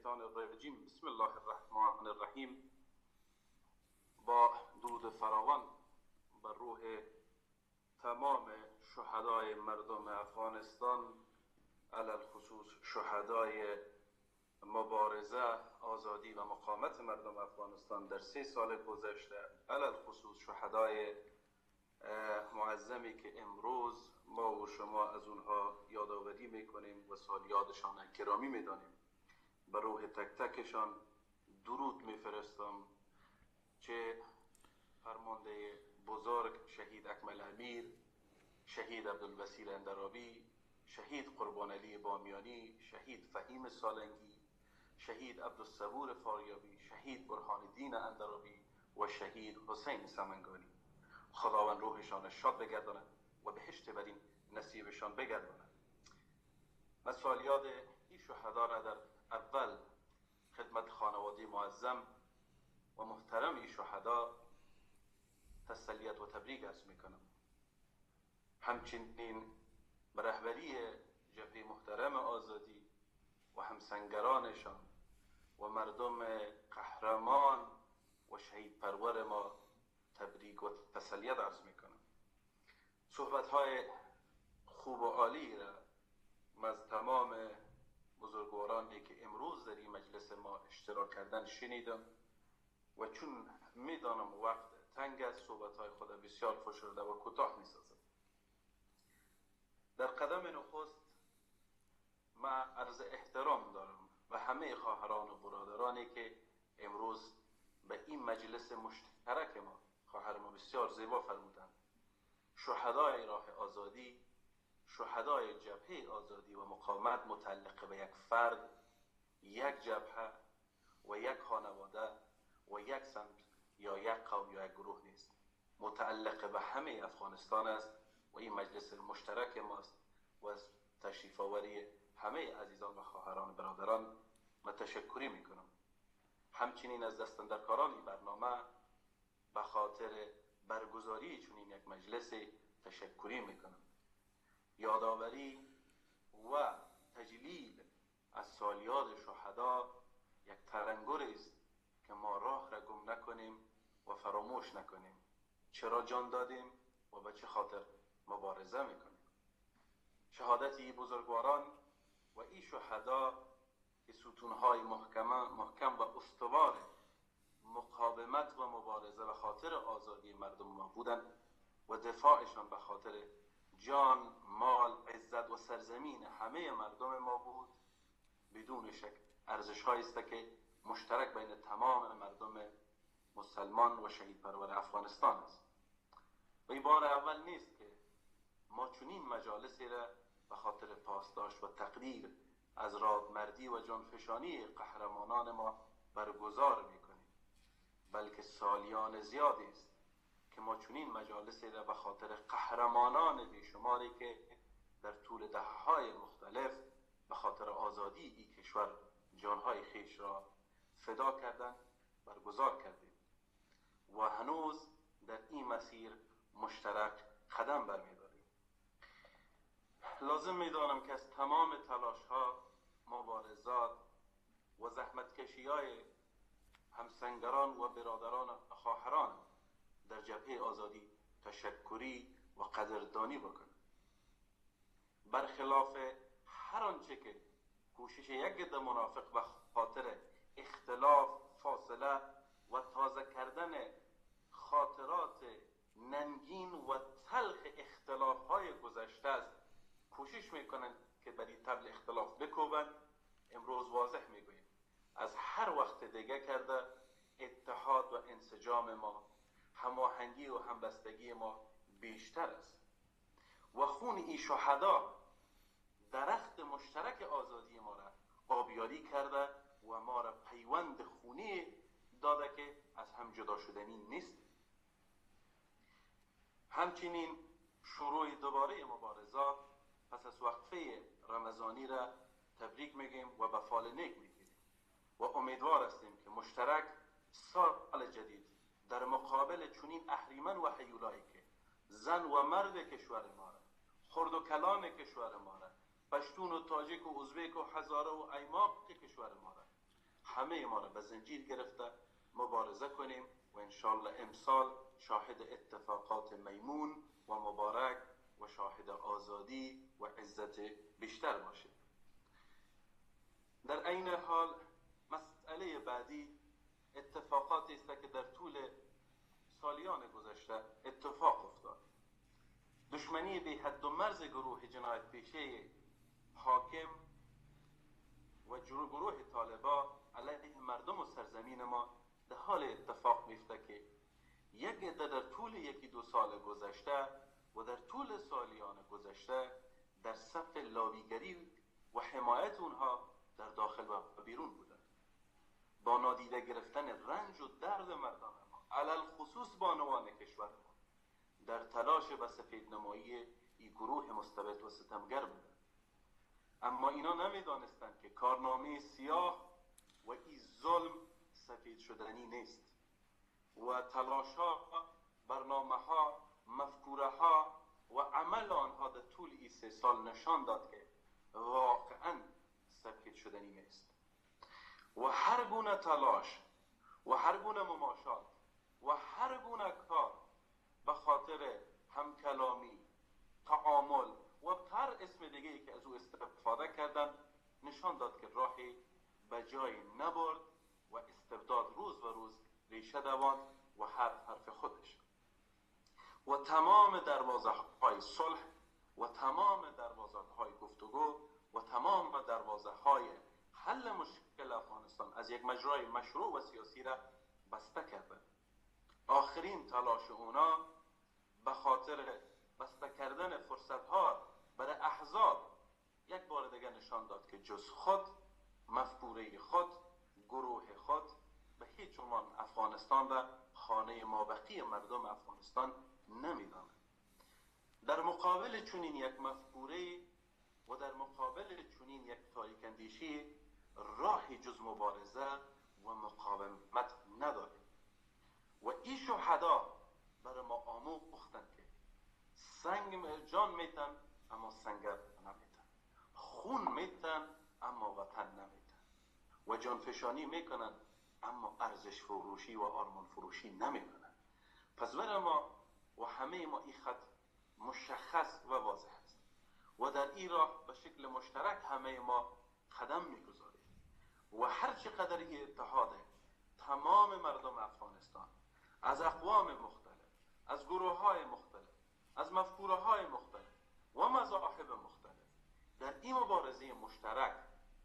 الشیطان الرجیم. بسم الله الرحمن الرحیم. با درود فراوان بر روح تمام شهدای مردم افغانستان، علل خصوص شهدای مبارزه، آزادی و مقاومت مردم افغانستان در 3 سال گذشته، علل خصوص شهدای معظمی که امروز ما و شما از اونها یادآوری میکنیم و سالیادشان گرامی میدانیم. بر روح تک تکشان درود میفرستم، چه فرمانده بزرگ شهید اکمل امیر، شهید عبدالبصیر اندرابی، شهید قربان علی بامیانی، شهید فهیم سالنگی، شهید عبدالصبور فاریابی، شهید برهان الدین اندرابی و شهید حسین سمنگانی. خداوند روحشان شاد بگرداند و بهشت بدین نصیبشان بگرداند. من سالیاد این شهدا را در اول خدمت خانواده معظم و محترم این شهدا تسلیت و تبریک عرض میکنم. همچنین به رهبری جبهه محترم آزادی و همسنگرانشان و مردم قهرمان و شهید پرور ما تبریک و تسلیت عرض میکنم. صحبت‌های خوب و عالی را از تمام بزرگوارانی که امروز در این مجلس ما اشتراک کردن شنیدم و چون میدانم وقت تنگ است، صحبت‌های خود بسیار فشرده و کوتاه می‌سازم. در قدم نخست من عرض احترام دارم و همه خواهران و برادرانی که امروز به این مجلس مشترک ما، خواهر ما بسیار زیبا فرمودند، شهدای راه آزادی، شهدای جبهه آزادی و مقاومت متعلق به یک فرد، یک جبهه و یک خانواده و یک سمت یا یک قوم یا یک گروه نیست، متعلق به همه افغانستان است و این مجلس مشترک ماست و از تشریف آوری همه عزیزان و خواهران برادران من تشکری میکنم. همچنین از دستاندرکاران این برنامه به خاطر برگزاری چنین یک مجلس تشکری میکنم. یادآوری و تجلیل از سالیاد شهدا یک تلنگر است که ما راه را گم نکنیم و فراموش نکنیم. چرا جان دادیم و به چه خاطر مبارزه میکنیم. شهادت این بزرگواران و این شهدا که ستونهای محکم و استوار مقاومت و مبارزه به خاطر آزادی مردم ما بودند و دفاعشان به خاطر جان، مال، عزت و سرزمین همه مردم ما بود، بدون شک ارزش هایی است که مشترک بین تمام مردم مسلمان و شهید پرور افغانستان است. و این بار اول نیست که ما چنین مجالسی را به خاطر پاسداشت و تقدیر از رادمردی و جانفشانی قهرمانان ما برگزار میکنیم، بلکه سالیان زیادی است که ما چنین مجالسی را به خاطر قهرمانان بیشماری که در طول دهه‌های مختلف به خاطر آزادی این کشور جانهای خیش را فدا کردند برگزار کردیم و هنوز در این مسیر مشترک قدم برمی‌داریم. لازم می‌دانم که از تمام تلاش‌ها، مبارزات و زحمتکشی‌های همسنگران و برادران و خواهران در جبهه آزادی تشکری و قدردانی بکنم. برخلاف هر آنچه که کوشش یک عده منافق به خاطر اختلاف، فاصله و تازه کردن خاطرات ننگین و تلخ اختلاف‌های گذشته است، کوشش میکنند که بر این طبل اختلاف بکوبند. امروز واضح میگوییم از هر وقت دیگه کرده اتحاد و انسجام ما، هماهنگی و همبستگی ما بیشتر است و خون این شهدا درخت مشترک آزادی ما را آبیاری کرده و ما را پیوند خونی داده که از هم جدا شدنی نیست. همچنین شروع دوباره مبارزات پس از وقفه رمضانی را تبریک میگیم و به فال نیک میگیریم و امیدوار هستیم که مشترک سال جدید در مقابل چنین اهریمن و هیولایی که زن و مرد کشور ما را، خرد و کلان کشور ما را، پشتون و تاجیک و ازبک و هزاره و ایماق کشور ما را همه ما را به زنجیر گرفته مبارزه کنیم و انشالله امسال شاهد اتفاقات میمون و مبارک و شاهد آزادی و عزت بیشتر باشیم. در عین حال مسئله بعدی اتفاقاتی است که در طول سالیان گذشته اتفاق افتاد. دشمنی بی حد و مرز گروه جنایت پیشه حاکم و گروه طالبا علیه مردم و سرزمین ما در حال اتفاق میفته که یک عده در طول یکی دو سال گذشته و در طول سالیان گذشته در صف لاویگری و حمایت اونها در داخل و بیرون بودند، با نادیده گرفتن رنج و درد مردم ما، علل خصوص بانوان کشور ما، در تلاش به سفید نمایی این گروه مستبد و ستمگر بودند. اما اینا نمیدانستند که کارنامه سیاه و این ظلم سفید شدنی نیست و تلاش ها، برنامه ها، مفکوره ها و عمل آنها در طول این 3 سال نشان داد که واقعا سفید شدنی نیست و هر گونه تلاش و هر گونه مماشات و هر گونه کار به خاطر همکلامی، تعامل و هر اسم دیگه ای که از او استفاده کردن نشان داد که راهی به جای نبرد و استبداد روز و روز ریشه دوان و حرف خودش و تمام دروازه های صلح و تمام دروازه های گفتگو و تمام دروازه های حل مشکل افغانستان از یک مجرای مشروع و سیاسی را بسته کردن. آخرین تلاش اونا به خاطر بسته کردن فرصت ها برای احزاب یک بار دیگه نشان داد که جز خود، مفکوره خود، گروه خود به هیچ عنوان افغانستان را خانه مابقی مردم افغانستان نمیداند. در مقابل چنین یک مفکوره و در مقابل چنین یک تاریک اندیشی راهی جز مبارزه و مقاومت نداره و این شهدا برای ما آموختند که سنگ جان میتن اما سنگر نمیتن، خون میتن اما وطن نمیتن و جانفشانی میکنن اما ارزش فروشی و آرمان فروشی نمیکنن. پس برای ما و همه ما این خط مشخص و واضح است و در این راه به شکل مشترک همه ما قدم میگذاریم و هر چقدر این اتحاد تمام مردم افغانستان از اقوام مختلف، از گروه های مختلف، از مفکوره های مختلف و مذاهب مختلف در این مبارزه مشترک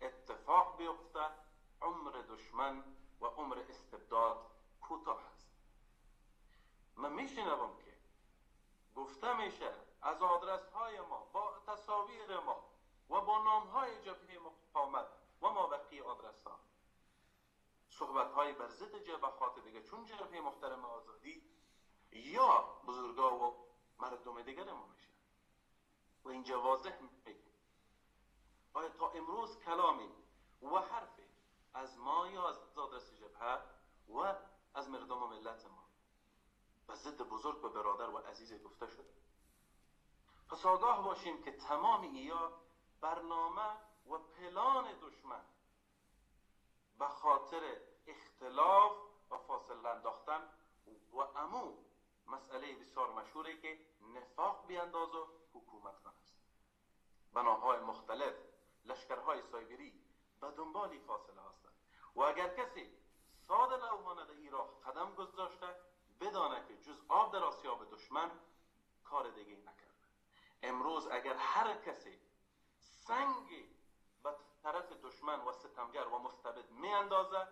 اتفاق بیفته، عمر دشمن و عمر استبداد کوتاه است. من میشنوم که گفته میشه از آدرس های ما با تصاویر ما و با نام های جبهه مقاومت و مابقی آدرس ها صحبت های بر ضد جبهات دیگه چون جبهه محترم آزادی یا بزرگا و مردم دیگر ما میشه و اینجا واضح میگه آیا تا امروز کلامی و حرفی از ما یا از آدرس جبهه و از مردم و ملت ما به ضد بزرگ و برادر و عزیز گفته شده؟ پس آگاه باشیم که تمام ایا برنامه و پلان دشمن به خاطر اختلاف و فاصله انداختن و امو مسئله بسیار مشهوره که نفاق بیانداز و حکومت کن است. بناهای مختلف، لشکرهای سایبری به دنبالی فاصله هستند و اگر کسی ساده لوحانه در این راه قدم گذاشته بدانه که جز آب در آسیاب دشمن کار دیگه نکرده. امروز اگر هر کسی سنگی به طرف دشمن و ستمگر و مستبد می اندازه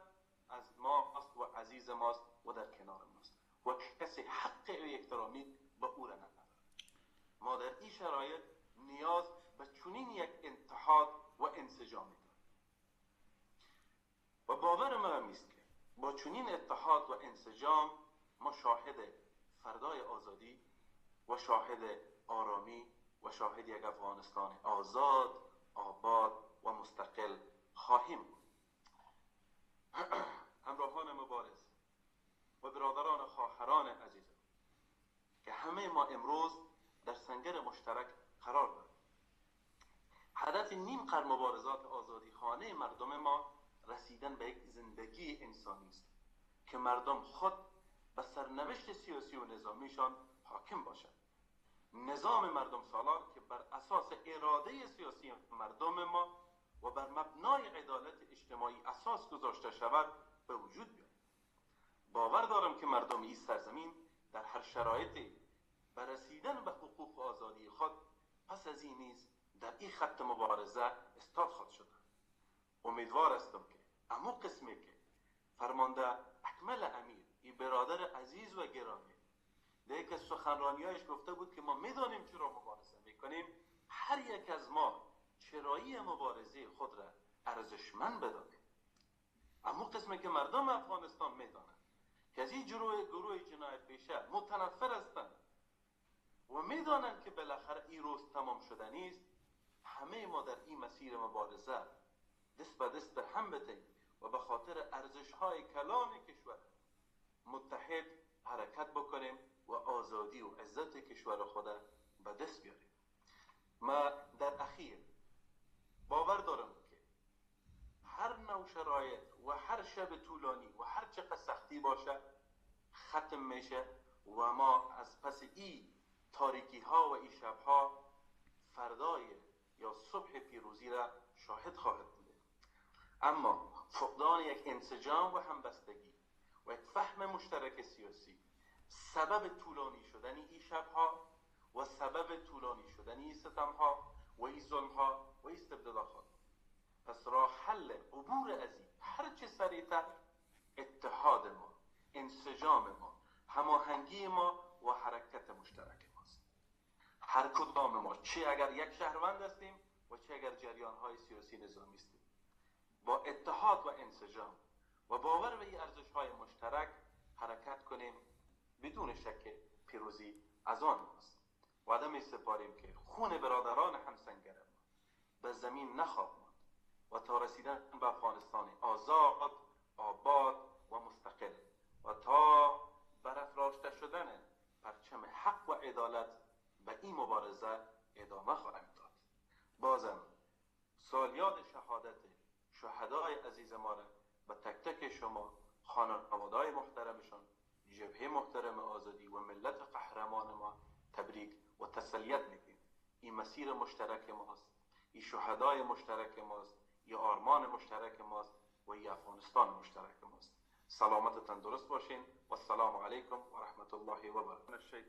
از ماست و عزیز ماست و در کنار ماست و کسی حق احترامی به او را نداره. ما در این شرایط نیاز به چنین یک اتحاد و انسجامی داریم و باور من است که با چنین اتحاد و انسجام ما شاهد فردای آزادی و شاهد آرامی و شاهد یک افغانستان آزاد، آباد و مستقل خواهیم بود. همراهان مبارز و برادران خواهران عزیزم که همه ما امروز در سنگر مشترک قرار داریم. هدف نیم قرن مبارزات آزادی خانه مردم ما رسیدن به یک زندگی انسانی است که مردم خود به سرنوشت سیاسی و نظامیشان حاکم باشند. نظام مردم سالار که بر اساس اراده سیاسی مردم ما و بر مبنای عدالت اجتماعی اساس گذاشته شود به وجود بیاید. باور دارم که مردم این سرزمین در هر شرایطی به رسیدن به حقوق و آزادی خود پس از این نیز در این خط مبارزه استاد خود شدند. امیدوار هستم که اما قسمی که فرمانده اکمل امیر، این برادر عزیز و گرامی، در یک از سخنرانی‌هایش گفته بود که ما میدانیم چرا مبارزه میکنیم، هر یک از ما چرایی مبارزه خود را ارزشمند بدانیم. اما قسمی که مردم افغانستان میدانند که از این گروه جنایت پیشه متنفر هستند و میدانند که بالاخره این روز تمام شدنی است، همه ما در این مسیر مبارزه دست به دست هم بتیم و به خاطر ارزش‌های کلان کشور متحد حرکت بکنیم و آزادی و عزت کشور خود به دست بیاریم. ما در اخیر باور دارم که هر نوع شرایط و هر شب طولانی و هر چقدر سختی باشه ختم میشه و ما از پس این تاریکی ها و این شب ها فردای یا صبح پیروزی را شاهد خواهد بود. اما فقدان یک انسجام و همبستگی و یک فهم مشترک سیاسی سبب طولانی شدن این شب ها و سبب طولانی شدن این ستم ها و این ظلم ها و این استبداد ها. پس راه حل عبور از این هرچه سریعتر اتحاد ما، انسجام ما، هماهنگی ما و حرکت مشترک ماست. هر کدام ما، چه اگر یک شهروند هستیم و چه اگر جریان های سیاسی نظامی هستیم، با اتحاد و انسجام و باور به این ارزش های مشترک حرکت کنیم، بدون شک پیروزی از آن ماست. وعده می سپاریم که خون برادران همسنگر ما به زمین نخواهد ماند و تا رسیدن به افغانستان آزاد، آباد و مستقل و تا برافراشته شدن پرچم حق و عدالت به این مبارزه ادامه خواهیم داد. بازم سالیاد شهادت شهدای عزیز ما را به تک تک شما، خانواده‌های محترمشان، جبهه محترم آزادی و ملت قهرمان ما تبریک و تسلیت میگیم. این مسیر مشترک ماست، این شهدای مشترک ماست، این آرمان مشترک ماست و این افغانستان مشترک ماست. سلامت و تندرست باشین و السلام علیکم و رحمت الله و برکاته.